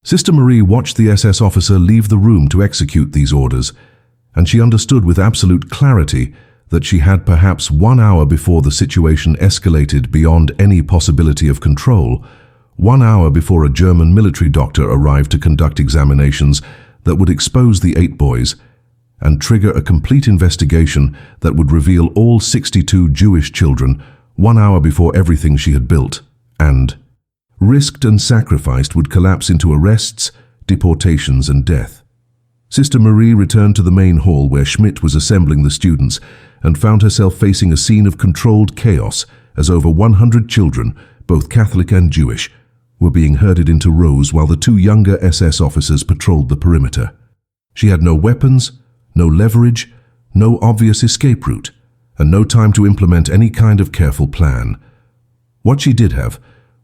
Sister Marie watched the SS officer leave the room to execute these orders, and she understood with absolute clarity that she had perhaps 1 hour before the situation escalated beyond any possibility of control, 1 hour before a German military doctor arrived to conduct examinations that would expose the 8 boys and trigger a complete investigation that would reveal all 62 Jewish children 1 hour before everything she had built and risked and sacrificed would collapse into arrests, deportations, and death. Sister Marie returned to the main hall where Schmidt was assembling the students and found herself facing a scene of controlled chaos as over 100 children, both Catholic and Jewish, were being herded into rows while the 2 younger SS officers patrolled the perimeter. She had no weapons, no leverage, no obvious escape route, and no time to implement any kind of careful plan. What she did have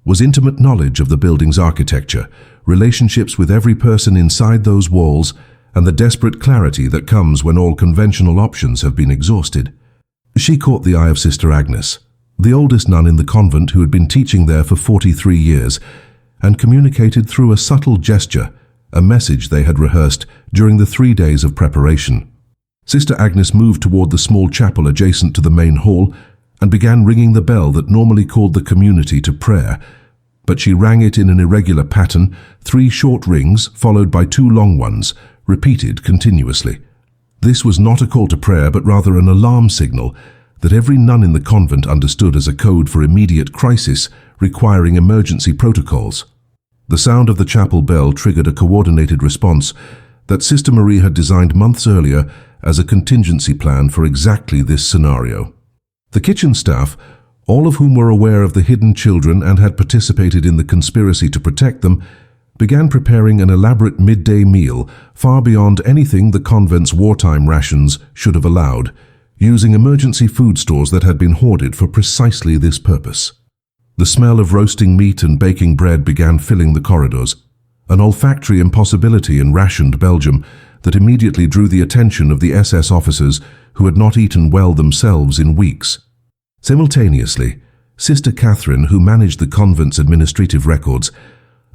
was intimate knowledge of the building's architecture, relationships with every person inside those walls, and the desperate clarity that comes when all conventional options have been exhausted. She caught the eye of Sister Agnes, the oldest nun in the convent who had been teaching there for 43 years, and communicated through a subtle gesture a message they had rehearsed during the 3 days of preparation. Sister Agnes moved toward the small chapel adjacent to the main hall and began ringing the bell that normally called the community to prayer, but she rang it in an irregular pattern, 3 short rings followed by 2 long ones, repeated continuously. This was not a call to prayer, but rather an alarm signal that every nun in the convent understood as a code for immediate crisis requiring emergency protocols. The sound of the chapel bell triggered a coordinated response that Sister Marie had designed months earlier as a contingency plan for exactly this scenario. The kitchen staff, all of whom were aware of the hidden children and had participated in the conspiracy to protect them, began preparing an elaborate midday meal far beyond anything the convent's wartime rations should have allowed, using emergency food stores that had been hoarded for precisely this purpose. The smell of roasting meat and baking bread began filling the corridors, an olfactory impossibility in rationed Belgium that immediately drew the attention of the SS officers who had not eaten well themselves in weeks. Simultaneously, Sister Catherine, who managed the convent's administrative records,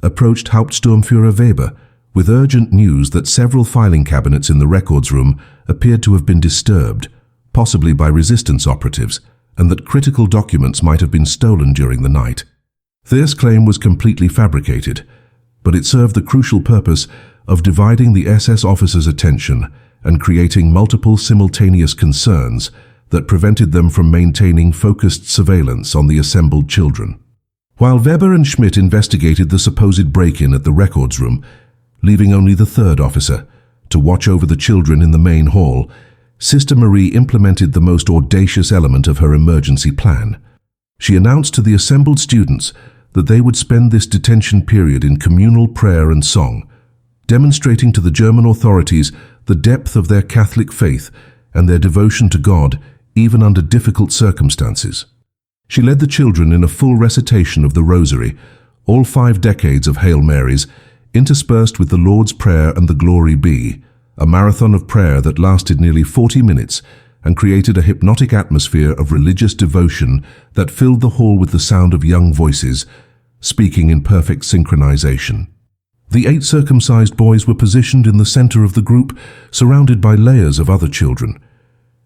approached Hauptsturmführer Weber with urgent news that several filing cabinets in the records room appeared to have been disturbed, possibly by resistance operatives, and that critical documents might have been stolen during the night. This claim was completely fabricated, but it served the crucial purpose of dividing the SS officers' attention and creating multiple simultaneous concerns that prevented them from maintaining focused surveillance on the assembled children. While Weber and Schmidt investigated the supposed break-in at the records room, leaving only the 3rd officer to watch over the children in the main hall, Sister Marie implemented the most audacious element of her emergency plan. She announced to the assembled students that they would spend this detention period in communal prayer and song, demonstrating to the German authorities the depth of their Catholic faith and their devotion to God even under difficult circumstances. She led the children in a full recitation of the Rosary, all 5 decades of Hail Marys, interspersed with the Lord's Prayer and the Glory Be, a marathon of prayer that lasted nearly 40 minutes and created a hypnotic atmosphere of religious devotion that filled the hall with the sound of young voices, speaking in perfect synchronization. The 8 circumcised boys were positioned in the center of the group, surrounded by layers of other children.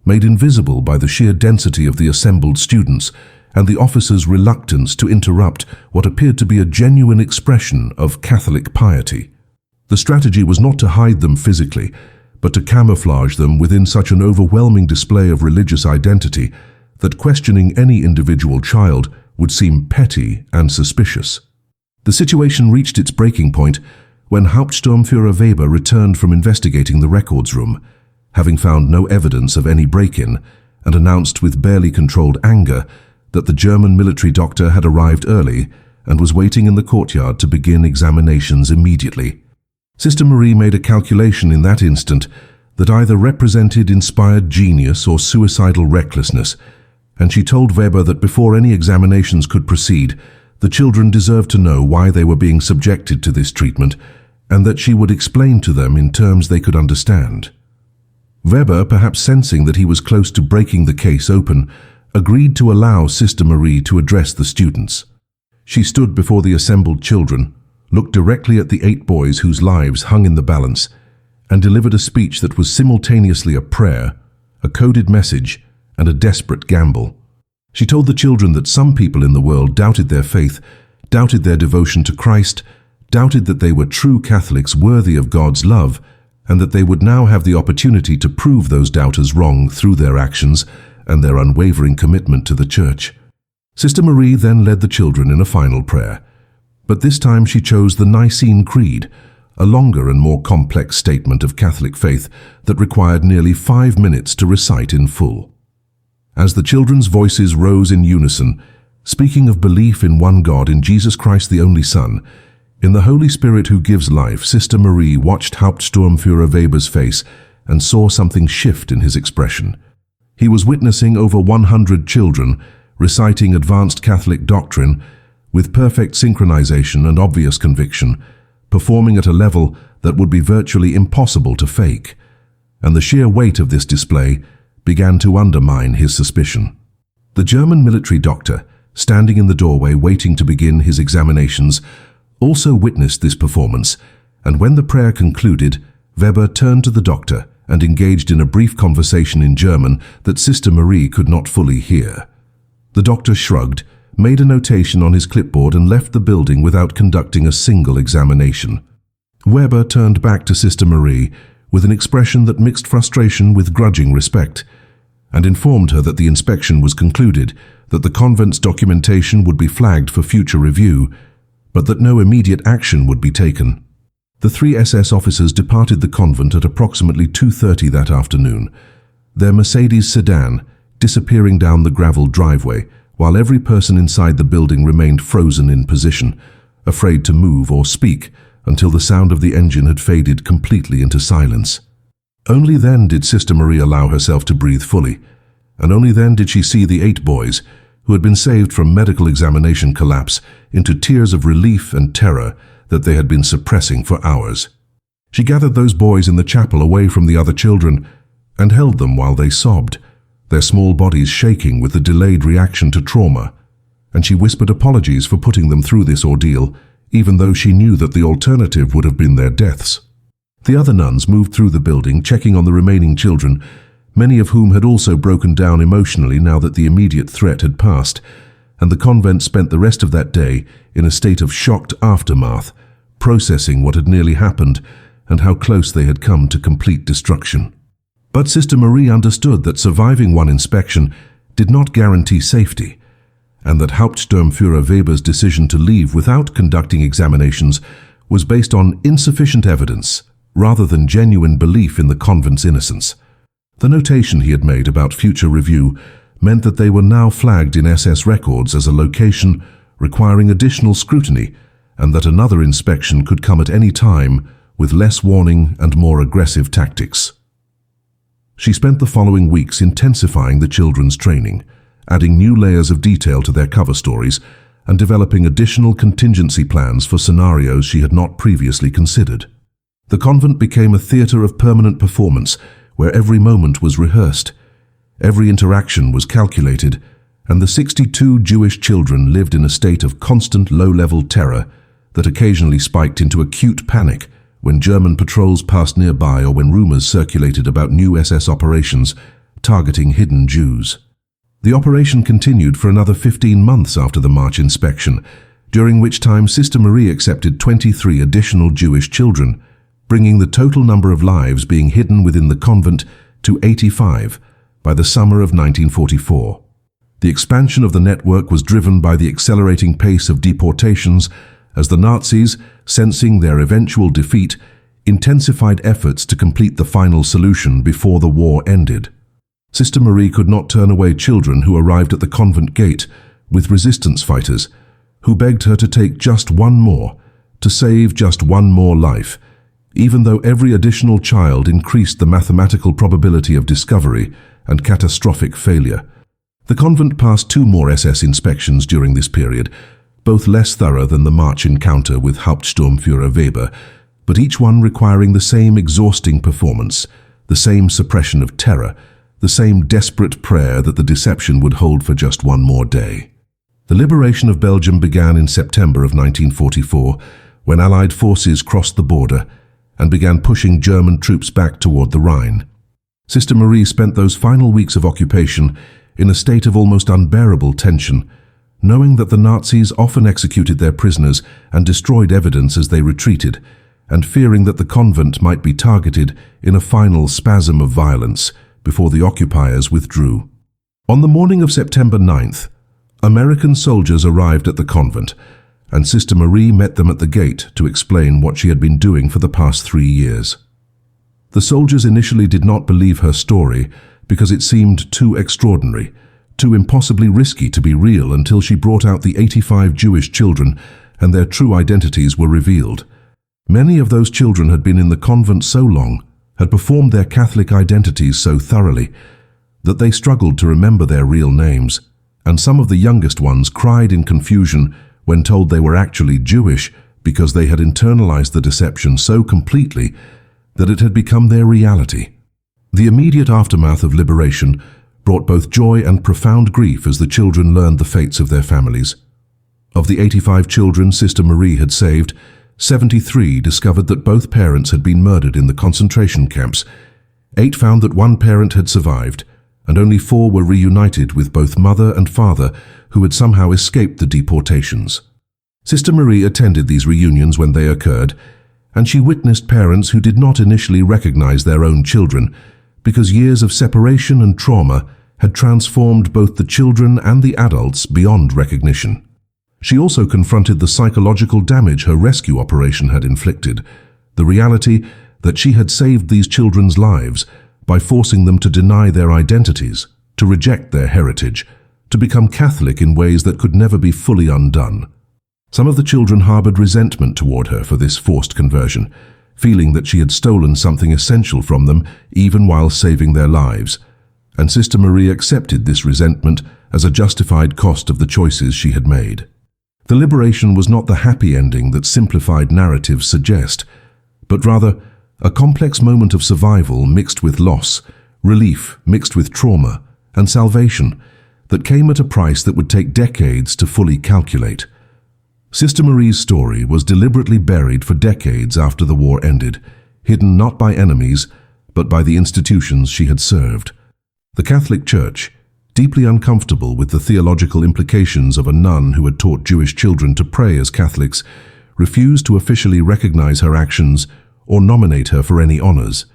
Made invisible by the sheer density of the assembled students and the officers' reluctance to interrupt what appeared to be a genuine expression of Catholic piety. The strategy was not to hide them physically, but to camouflage them within such an overwhelming display of religious identity that questioning any individual child would seem petty and suspicious. The situation reached its breaking point when Hauptsturmführer Weber returned from investigating the records room, having found no evidence of any break-in, and announced with barely controlled anger that the German military doctor had arrived early and was waiting in the courtyard to begin examinations immediately. Sister Marie made a calculation in that instant that either represented inspired genius or suicidal recklessness, and she told Weber that before any examinations could proceed, the children deserved to know why they were being subjected to this treatment, and that she would explain to them in terms they could understand. Weber, perhaps sensing that he was close to breaking the case open, agreed to allow Sister Marie to address the students. She stood before the assembled children, looked directly at the 8 boys whose lives hung in the balance, and delivered a speech that was simultaneously a prayer, a coded message, and a desperate gamble. She told the children that some people in the world doubted their faith, doubted their devotion to Christ, doubted that they were true Catholics worthy of God's love, and that they would now have the opportunity to prove those doubters wrong through their actions and their unwavering commitment to the Church. Sister Marie then led the children in a final prayer, but this time she chose the Nicene Creed, a longer and more complex statement of Catholic faith that required nearly 5 minutes to recite in full. As the children's voices rose in unison, speaking of belief in one God, in Jesus Christ the only Son, in the Holy Spirit who gives life, Sister Marie watched Hauptsturmführer Weber's face and saw something shift in his expression. He was witnessing over 100 children reciting advanced Catholic doctrine with perfect synchronization and obvious conviction, performing at a level that would be virtually impossible to fake, and the sheer weight of this display began to undermine his suspicion. The German military doctor, standing in the doorway waiting to begin his examinations, also witnessed this performance, and when the prayer concluded, Weber turned to the doctor and engaged in a brief conversation in German that Sister Marie could not fully hear. The doctor shrugged, made a notation on his clipboard and left the building without conducting a single examination. Weber turned back to Sister Marie with an expression that mixed frustration with grudging respect, and informed her that the inspection was concluded, that the convent's documentation would be flagged for future review, but that no immediate action would be taken. The 3 SS officers departed the convent at approximately 2:30 that afternoon, their Mercedes sedan disappearing down the gravel driveway, while every person inside the building remained frozen in position, afraid to move or speak until the sound of the engine had faded completely into silence. Only then did Sister Marie allow herself to breathe fully, and only then did she see the 8 boys, who had been saved from medical examination collapse into tears of relief and terror that they had been suppressing for hours. She gathered those boys in the chapel away from the other children and held them while they sobbed, their small bodies shaking with the delayed reaction to trauma, and she whispered apologies for putting them through this ordeal, even though she knew that the alternative would have been their deaths. The other nuns moved through the building, checking on the remaining children, many of whom had also broken down emotionally now that the immediate threat had passed, and the convent spent the rest of that day in a state of shocked aftermath, processing what had nearly happened and how close they had come to complete destruction. But Sister Marie understood that surviving one inspection did not guarantee safety, and that Hauptsturmführer Weber's decision to leave without conducting examinations was based on insufficient evidence rather than genuine belief in the convent's innocence. The notation he had made about future review meant that they were now flagged in SS records as a location requiring additional scrutiny, and that another inspection could come at any time with less warning and more aggressive tactics. She spent the following weeks intensifying the children's training, adding new layers of detail to their cover stories, and developing additional contingency plans for scenarios she had not previously considered. The convent became a theater of permanent performance, where every moment was rehearsed, every interaction was calculated, and the 62 Jewish children lived in a state of constant low-level terror that occasionally spiked into acute panic when German patrols passed nearby or when rumors circulated about new SS operations targeting hidden Jews. The operation continued for another 15 months after the March inspection, during which time Sister Marie accepted 23 additional Jewish children, bringing the total number of lives being hidden within the convent to 85 by the summer of 1944. The expansion of the network was driven by the accelerating pace of deportations as the Nazis, sensing their eventual defeat, intensified efforts to complete the final solution before the war ended. Sister Marie could not turn away children who arrived at the convent gate with resistance fighters, who begged her to take just one more, to save just one more life, even though every additional child increased the mathematical probability of discovery and catastrophic failure. The convent passed 2 more SS inspections during this period, both less thorough than the March encounter with Hauptsturmführer Weber, but each one requiring the same exhausting performance, the same suppression of terror, the same desperate prayer that the deception would hold for just one more day. The liberation of Belgium began in September of 1944, when Allied forces crossed the border and began pushing German troops back toward the Rhine. Sister Marie spent those final weeks of occupation in a state of almost unbearable tension, knowing that the Nazis often executed their prisoners and destroyed evidence as they retreated, and fearing that the convent might be targeted in a final spasm of violence before the occupiers withdrew. On the morning of September 9th, American soldiers arrived at the convent, and Sister Marie met them at the gate to explain what she had been doing for the past 3 years. The soldiers initially did not believe her story because it seemed too extraordinary, too impossibly risky to be real, until she brought out the 85 Jewish children and their true identities were revealed. Many of those children had been in the convent so long, had performed their Catholic identities so thoroughly, that they struggled to remember their real names, and some of the youngest ones cried in confusion when told they were actually Jewish because they had internalized the deception so completely that it had become their reality. The immediate aftermath of liberation brought both joy and profound grief as the children learned the fates of their families. Of the 85 children Sister Marie had saved, 73 discovered that both parents had been murdered in the concentration camps. 8 found that one parent had survived, and only 4 were reunited with both mother and father who had somehow escaped the deportations. Sister Marie attended these reunions when they occurred, and she witnessed parents who did not initially recognize their own children because years of separation and trauma had transformed both the children and the adults beyond recognition. She also confronted the psychological damage her rescue operation had inflicted, the reality that she had saved these children's lives by forcing them to deny their identities, to reject their heritage, to become Catholic in ways that could never be fully undone. Some of the children harbored resentment toward her for this forced conversion, feeling that she had stolen something essential from them even while saving their lives, and Sister Marie accepted this resentment as a justified cost of the choices she had made. The liberation was not the happy ending that simplified narratives suggest, but rather a complex moment of survival mixed with loss, relief mixed with trauma, and salvation that came at a price that would take decades to fully calculate. Sister Marie's story was deliberately buried for decades after the war ended, hidden not by enemies, but by the institutions she had served. The Catholic Church, deeply uncomfortable with the theological implications of a nun who had taught Jewish children to pray as Catholics, refused to officially recognize her actions or nominate her for any honors.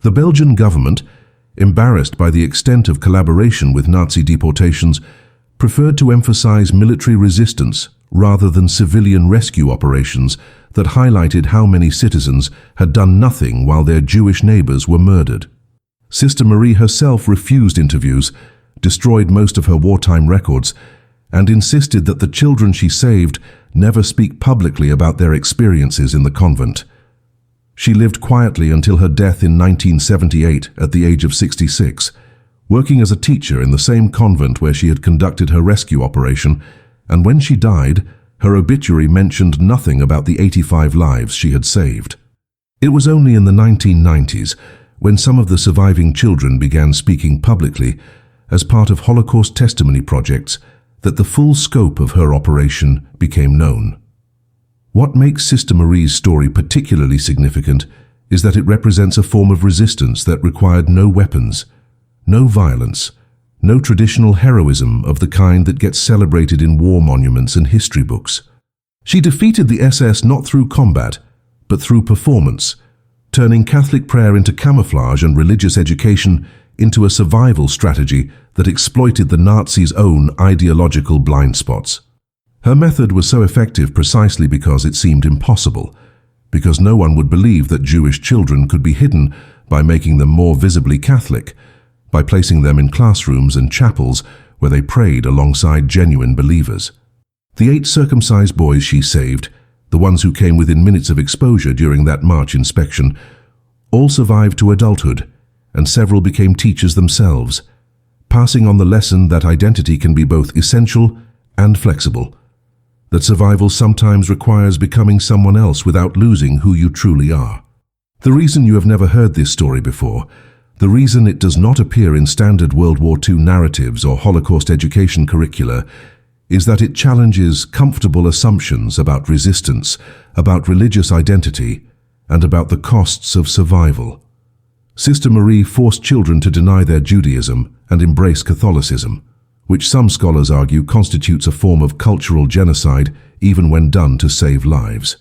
The Belgian government, embarrassed by the extent of collaboration with Nazi deportations, preferred to emphasize military resistance rather than civilian rescue operations that highlighted how many citizens had done nothing while their Jewish neighbors were murdered. Sister Marie herself refused interviews, destroyed most of her wartime records, and insisted that the children she saved never speak publicly about their experiences in the convent. She lived quietly until her death in 1978 at the age of 66, working as a teacher in the same convent where she had conducted her rescue operation, and when she died, her obituary mentioned nothing about the 85 lives she had saved. It was only in the 1990s, when some of the surviving children began speaking publicly as part of Holocaust testimony projects, that the full scope of her operation became known. What makes Sister Marie's story particularly significant is that it represents a form of resistance that required no weapons, no violence, no traditional heroism of the kind that gets celebrated in war monuments and history books. She defeated the SS not through combat, but through performance, turning Catholic prayer into camouflage and religious education into a survival strategy that exploited the Nazis' own ideological blind spots. Her method was so effective precisely because it seemed impossible, because no one would believe that Jewish children could be hidden by making them more visibly Catholic, by placing them in classrooms and chapels where they prayed alongside genuine believers. The 8 circumcised boys she saved, the ones who came within minutes of exposure during that March inspection, all survived to adulthood, and several became teachers themselves, passing on the lesson that identity can be both essential and flexible, that survival sometimes requires becoming someone else without losing who you truly are. The reason you have never heard this story before, the reason it does not appear in standard World War II narratives or Holocaust education curricula, is that it challenges comfortable assumptions about resistance, about religious identity, and about the costs of survival. Sister Marie forced children to deny their Judaism and embrace Catholicism, which some scholars argue constitutes a form of cultural genocide even when done to save lives.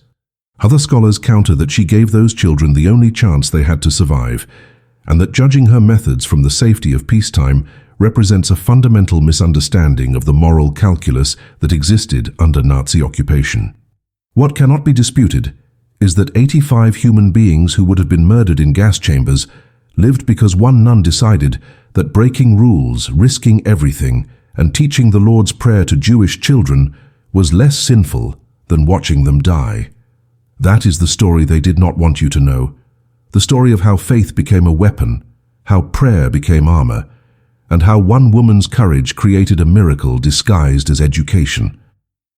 Other scholars counter that she gave those children the only chance they had to survive, and that judging her methods from the safety of peacetime represents a fundamental misunderstanding of the moral calculus that existed under Nazi occupation. What cannot be disputed is that 85 human beings who would have been murdered in gas chambers lived because one nun decided that breaking rules, risking everything, and teaching the Lord's Prayer to Jewish children was less sinful than watching them die. That is the story they did not want you to know, the story of how faith became a weapon, how prayer became armor, and how one woman's courage created a miracle disguised as education.